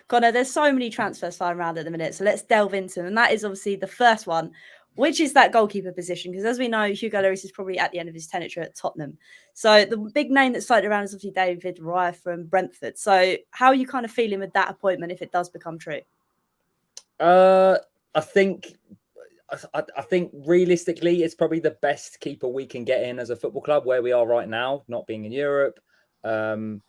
Connor, there's so many transfers flying around at the minute, so let's delve into them. And that is obviously the first one, which is that goalkeeper position. Because as we know, Hugo Lloris is probably at the end of his tenure at Tottenham. So the big name that's floated around is obviously David Raya from Brentford. So how are you kind of feeling with that appointment if it does become true? I think realistically, it's probably the best keeper we can get in as a football club where we are right now, not being in Europe. Not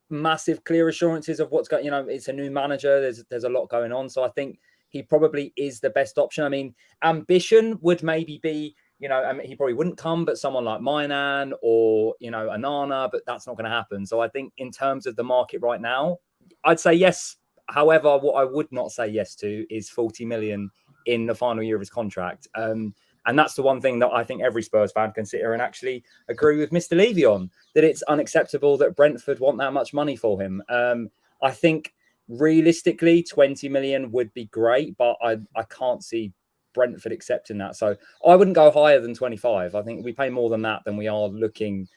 massive clear assurances of what's going. It's a new manager. There's a lot going on, so I think he probably is the best option. I mean, ambition would maybe be, he probably wouldn't come, but someone like Mainan or Anana, but that's not going to happen. So I think in terms of the market right now, I'd say yes. However, what I would not say yes to is 40 million in the final year of his contract. And that's the one thing that I think every Spurs fan can sit here and actually agree with Mr. Levy on, that it's unacceptable that Brentford want that much money for him. I think realistically, 20 million would be great, but I can't see Brentford accepting that. So I wouldn't go higher than 25. I think we pay more than that than we are looking.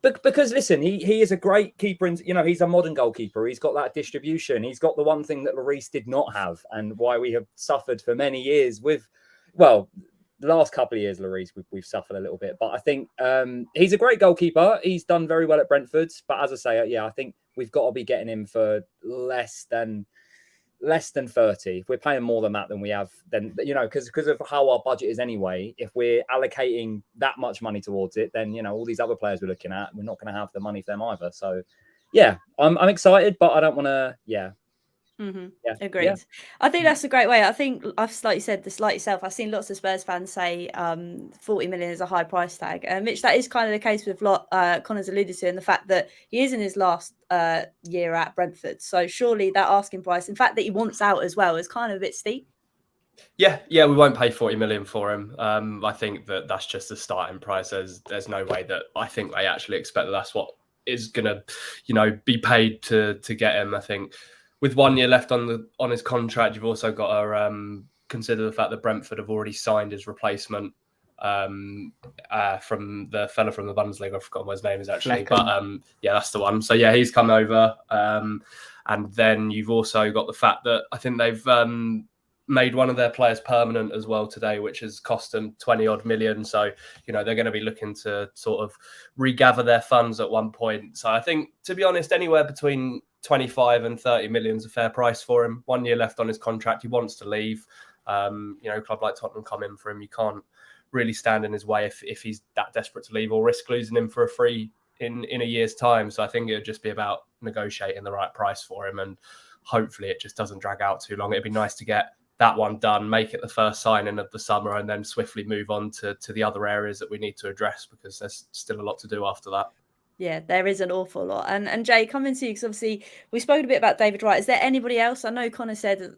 But because listen, he is a great keeper, and he's a modern goalkeeper. He's got that distribution. He's got the one thing that Lloris did not have, and why we have suffered for many years with, well, the last couple of years, Lloris, we've suffered a little bit. But I think he's a great goalkeeper. He's done very well at Brentford. But as I say, I think we've got to be getting him for less than 30. If we're paying more than that than we have, then, because of how our budget is anyway, if we're allocating that much money towards it, then, all these other players we're looking at, we're not going to have the money for them either. So, I'm excited, but I don't want to, Mm-hmm. Yeah. Agreed. Yeah. I think that's a great way. I think like you said, this like yourself, I've seen lots of Spurs fans say 40 million is a high price tag. Mitch, that is kind of the case with Connor's alluded to, and the fact that he is in his last year at Brentford. So surely that asking price, in fact that he wants out as well, is kind of a bit steep. Yeah, we won't pay 40 million for him. I think that's just the starting price. There's no way that I think they actually expect that that's what is going to, be paid to get him. I think with 1 year left on his contract, you've also got to consider the fact that Brentford have already signed his replacement from the fella from the Bundesliga. I've forgotten what his name is actually, but that's the one. So he's come over, and then you've also got the fact that I think they've made one of their players permanent as well today, which has cost them 20 odd million. So, they're going to be looking to sort of regather their funds at one point. So I think, to be honest, anywhere between 25 and 30 million is a fair price for him. 1 year left on his contract. He wants to leave. A club like Tottenham come in for him. You can't really stand in his way if he's that desperate to leave, or risk losing him for a free in a year's time. So I think it would just be about negotiating the right price for him, and hopefully it just doesn't drag out too long. It'd be nice to get that one done, make it the first signing of the summer, and then swiftly move on to the other areas that we need to address, because there's still a lot to do after that. Yeah, there is an awful lot. And Jay, coming to you, because obviously we spoke a bit about David Wright. Is there anybody else? I know Connor said,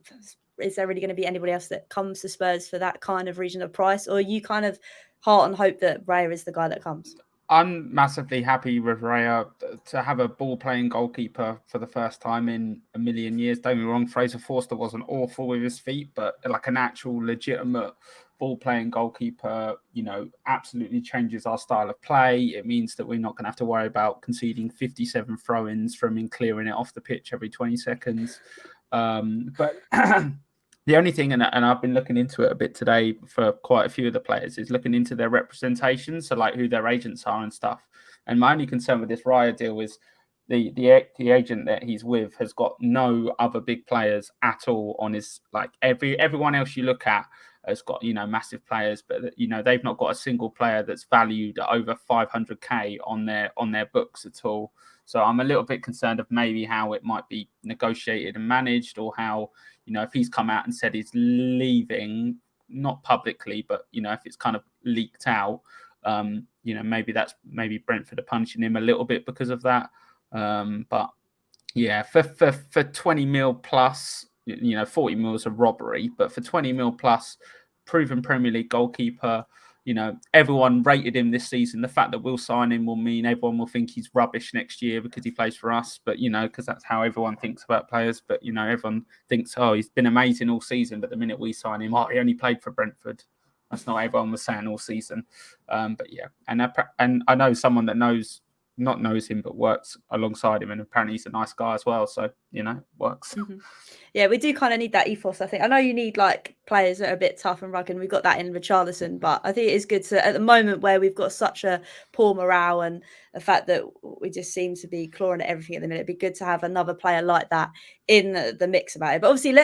is there really going to be anybody else that comes to Spurs for that kind of region of price? Or are you kind of heart and hope that Raya is the guy that comes? I'm massively happy with Raya to have a ball-playing goalkeeper for the first time in a million years. Don't get me wrong, Fraser Forster wasn't awful with his feet, but like an actual legitimate ball-playing goalkeeper, absolutely changes our style of play. It means that we're not going to have to worry about conceding 57 throw-ins from him clearing it off the pitch every 20 seconds. But the only thing, and I've been looking into it a bit today for quite a few of the players, is looking into their representation, so like who their agents are and stuff. And my only concern with this Raya deal is the agent that he's with has got no other big players at all on his, like everyone else you look at has got, massive players, but they've not got a single player that's valued at over 500k on their books at all. So I'm a little bit concerned of maybe how it might be negotiated and managed, or how, if he's come out and said he's leaving, not publicly, but, if it's kind of leaked out, maybe Brentford are punishing him a little bit because of that. But yeah, for 20 mil plus, 40 mil is a robbery, but for 20 mil plus, proven Premier League goalkeeper, everyone rated him this season. The fact that we'll sign him will mean everyone will think he's rubbish next year because he plays for us. But, because that's how everyone thinks about players. But, everyone thinks, oh, he's been amazing all season. But the minute we sign him, he only played for Brentford. That's not what everyone was saying all season. But yeah, and I know someone that knows not knows him but works alongside him, and apparently he's a nice guy as well. So works. Yeah, we do kind of need that ethos, I think. I know you need like players that are a bit tough and rugged. We've got that in Richarlison, but I think it is good to, at the moment where we've got such a poor morale and the fact that we just seem to be clawing at everything at the minute, it'd be good to have another player like that in the mix about it. But obviously,